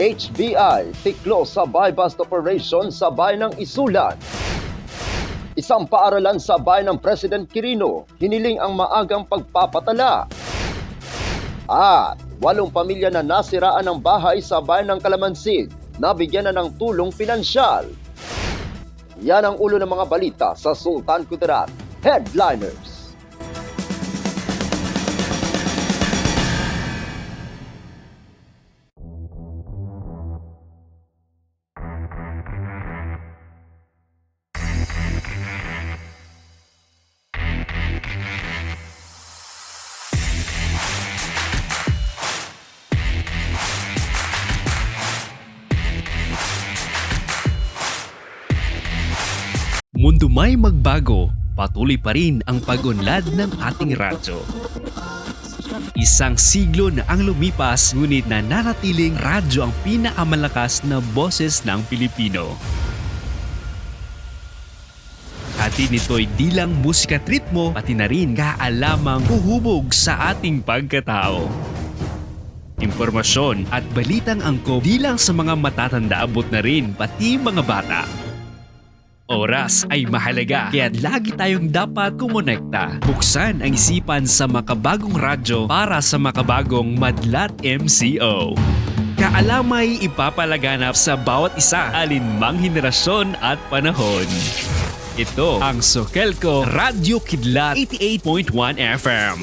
HBI, tiklo sa buy-bust operation sa bayan ng Isulan. Isang paaralan sa bayan ng President Quirino, hiniling ang maagang pagpapatala. At 8 pamilya na nasiraan ng bahay sa bayan ng Calamansig, nabigyan na ng tulong pinansyal. Yan ang ulo ng mga balita sa Sultan Kudarat Headliners. Mundo may magbago, patuloy pa rin ang pag-unlad ng ating radyo. Isang siglo na ang lumipas, ngunit nananatiling radyo ang pinakamalakas na boses ng Pilipino. Hatid nito'y di lang musika at ritmo, pati na rin kaalamang huhubog sa ating pagkatao. Impormasyon at balitang angkop di lang sa mga matatanda, abot na rin pati mga bata. Oras ay mahalaga, kaya lagi tayong dapat kumonekta. Buksan ang isipan sa makabagong radyo para sa makabagong Madlat MCO. Kaalamay ipapalaganap sa bawat isa, alinmang henerasyon at panahon. Ito ang Sokelco Radio Kidlat 88.1 FM.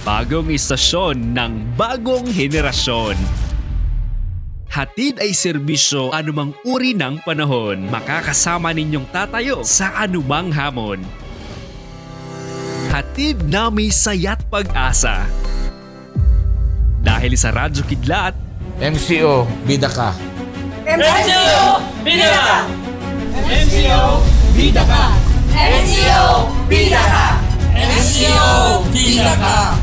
Bagong istasyon ng bagong henerasyon. Hatid ay serbisyo anumang uri ng panahon. Makakasama ninyong tatayo sa anumang hamon. Hatid namin saya't pag-asa. Dahil sa Radyo Kidlat, MCO, bida ka. MCO, bida ka! MCO, bida ka! MCO, bida ka! MCO, bida ka!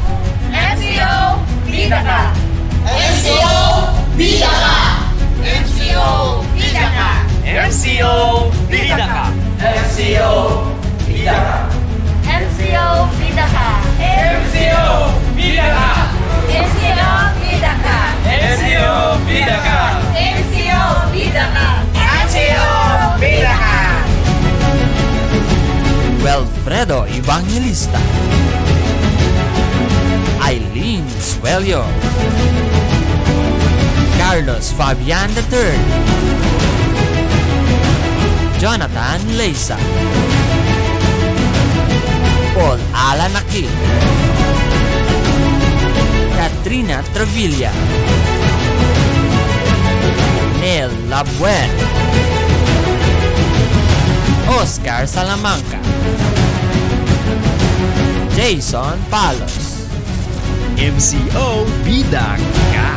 MCO, bida ka! MCO, bida ka! MCO, bida ka! MCO Bida Ka! MCO, bida ka! MCO Bida Ka! MCO, bida ka! MCO Bida Ka! MCO, bida ka! MCO Bida Ka! MCO, bida ka! Wilfredo Evangelista, Eileen Suelio, Carlos Fabian III, Jonathan Leisa, Paul Alan Aquin, Katrina Trevilla, Nel Labuen, Oscar Salamanca, Jason Palos. MCO Bida Ka!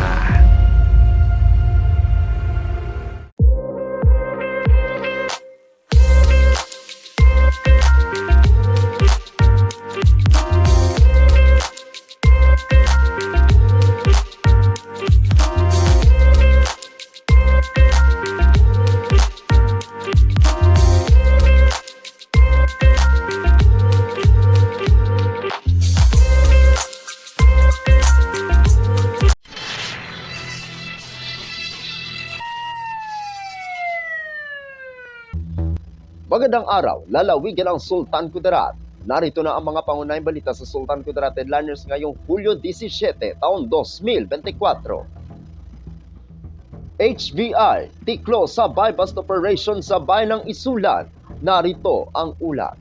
Magandang araw, lalawigan ang Sultan Kudarat. Narito na ang mga pangunahing balita sa Sultan Kudarat Headliners ngayong Hulyo 17, taon 2024. HBI, tiklo sa buy-bust operation sa bayan ng Isulan. Narito ang ulat.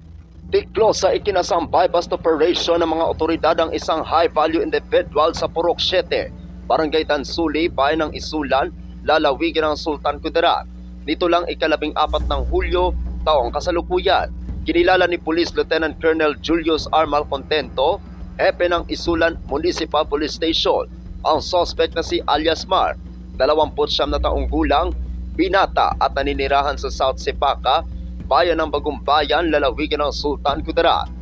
Tiklo sa ikinasang buy-bust operation ng mga otoridad ang isang high-value individual sa Purok 7, Barangay Tansuli, bayan ng Isulan, lalawigan ng Sultan Kudarat. Nito lang 14 ng Hulyo, taong kasalukuyan. Kinilala ni Police Lieutenant Colonel Julius R. Malcontento, hepe ng Isulan Municipal Police Station, ang suspect na si alias Mar, 29 na taong gulang, binata at naninirahan sa South Sipaka, bayan ng Bagong Bayan, lalawigan ng Sultan Kudarat.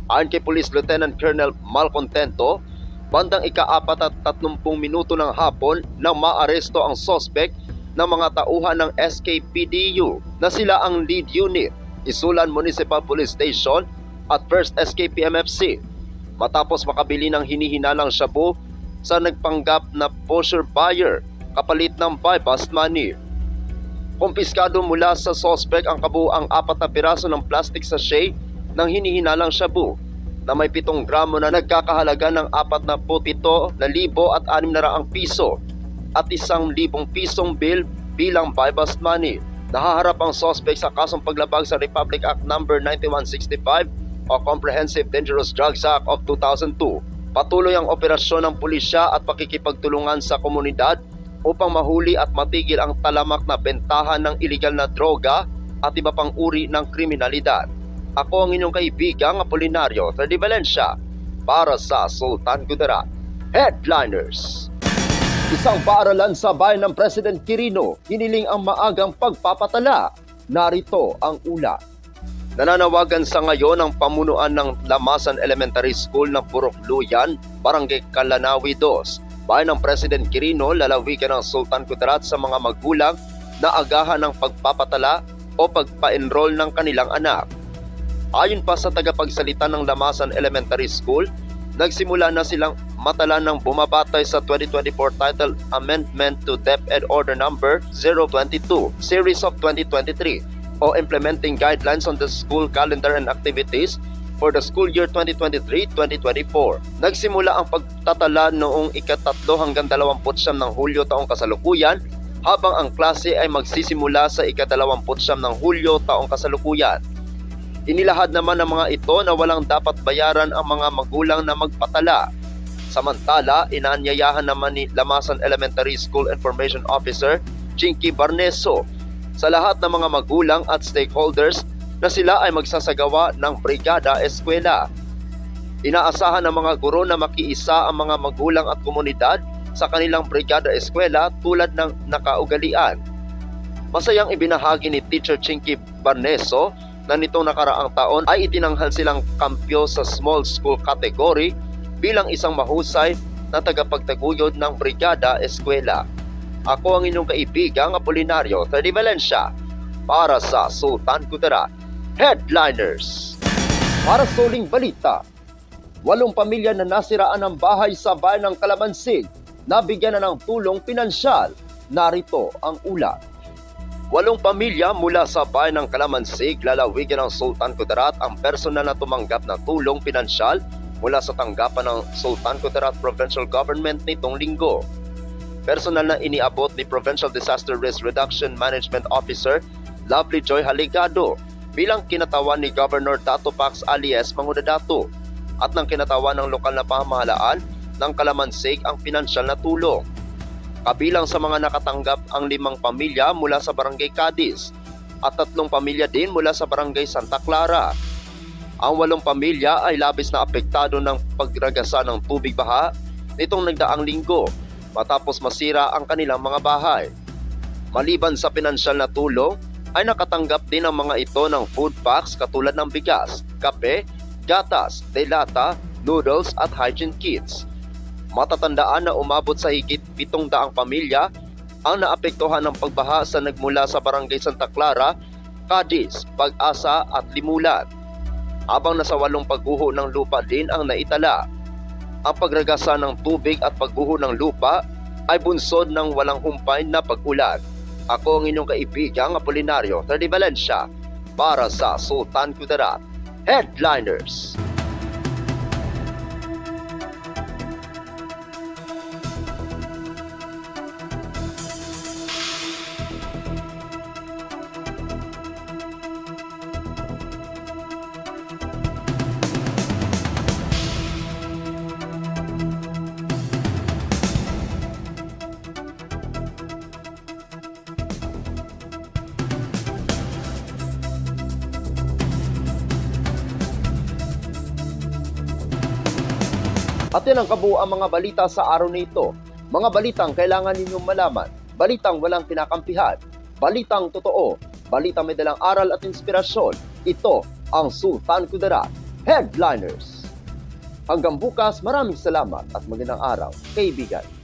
Ayon kay Police Lieutenant Colonel Malcontento, bandang ika-4:30 ng hapon nang maaresto ang suspect ng mga tauhan ng SKPDU na sila ang lead unit, Isulan Municipal Police Station at 1st SKPMFC, matapos makabili ng hinihinalang shabu sa nagpanggap na pusher buyer kapalit ng bypass money. Kumpiskado mula sa sospek ang kabuuang 4 na piraso ng plastic sachet ng hinihinalang shabu na may 7 gramo na nagkakahalaga ng 47,600 piso at 1,000 pisong bill bilang bypass money. Nahaharap ang sospek sa kasong paglabag sa Republic Act No. 9165 o Comprehensive Dangerous Drugs Act of 2002. Patuloy ang operasyon ng pulisya at pakikipagtulungan sa komunidad upang mahuli at matigil ang talamak na bentahan ng iligal na droga at iba pang uri ng kriminalidad. Ako ang inyong kaibigang Apolinario Freddy Valencia para sa Sultan Kudarat. Headliners. Isang paaralan sa bayan ng President Quirino, hiniling ang maagang pagpapatala. Narito ang ulat. Nananawagan sa ngayon ang pamunuan ng Lamasan Elementary School ng Purokluyan, Barangay Kalanawi 2, bayan ng President Quirino, lalawigan ng Sultan Kudarat sa mga magulang na agahan ng pagpapatala o pagpa-enroll ng kanilang anak. Ayon pa sa tagapagsalita ng Lamasan Elementary School, nagsimula na silang matala ng bumabatay sa 2024 Title Amendment to DepEd Order No. 022, Series of 2023 o Implementing Guidelines on the School Calendar and Activities for the School Year 2023-2024. Nagsimula ang pagtatala noong ika-3 hanggang 29 ng Hulyo taong kasalukuyan, habang ang klase ay magsisimula sa ika-29 ng Hulyo taong kasalukuyan. Inilahad naman ng mga ito na walang dapat bayaran ang mga magulang na magpatala. Samantala, inaanyayahan naman ni Lamasan Elementary School Information Officer Chinky Barneso sa lahat ng mga magulang at stakeholders na sila ay magsasagawa ng Brigada Eskwela. Inaasahan ng mga guro na makiisa ang mga magulang at komunidad sa kanilang Brigada Eskwela tulad ng nakaugalian. Masayang ibinahagi ni Teacher Chinky Barneso na nitong nakaraang taon ay itinanghal silang kampyo sa small school category bilang isang mahusay na tagapagtaguyod ng Brigada Eskwela. Ako ang inyong kaibigang Apolinario Freddy Valencia para sa Sultan Kudarat. Headliners. Para sa uling balita, 8 pamilya na nasiraan ng bahay sa bayan ng Calamansig nabigyan na ng tulong pinansyal. Narito ang ulat. 8 pamilya mula sa bayan ng Calamansig, lalawigan ng Sultan Kudarat ang personal na tumanggap ng tulong pinansyal mula sa tanggapan ng Sultan Kudarat Provincial Government nitong linggo. Personal na iniabot ni Provincial Disaster Risk Reduction Management Officer Lovely Joy Haligado bilang kinatawan ni Governor Dato Pax alias Mangudadato at ng kinatawan ng lokal na pamahalaan ng Calamansig ang pinansyal na tulong. Kabilang sa mga nakatanggap ang 5 pamilya mula sa Barangay Cadiz at 3 pamilya din mula sa Barangay Santa Clara. Ang 8 pamilya ay labis na apektado ng pagragasa ng tubig baha nitong nagdaang linggo matapos masira ang kanilang mga bahay. Maliban sa pinansyal na tulong, ay nakatanggap din ang mga ito ng food packs katulad ng bigas, kape, gatas, delata, noodles at hygiene kits. Matatandaan na umabot sa higit 700 pamilya ang naapektuhan ng pagbaha sa nagmula sa Barangay Santa Clara, Cadiz, Pag-asa at Limulan. Habang nasa 8 pagguho ng lupa din ang naitala. Ang pagragasa ng tubig at pagguho ng lupa ay bunsod ng walang humpay na pag-ulan. Ako ang inyong kaibigang Apolinario Freddy Valencia para sa Sultan Kudarat. Headliners. At yan ang kabuuan mga balita sa araw na ito. Mga balitang kailangan ninyong malaman. Balitang walang kinakampihan. Balitang totoo. Balitang may dalang aral at inspirasyon. Ito ang Sultan Kudarat. Headliners. Hanggang bukas, maraming salamat at magandang araw, kaibigan.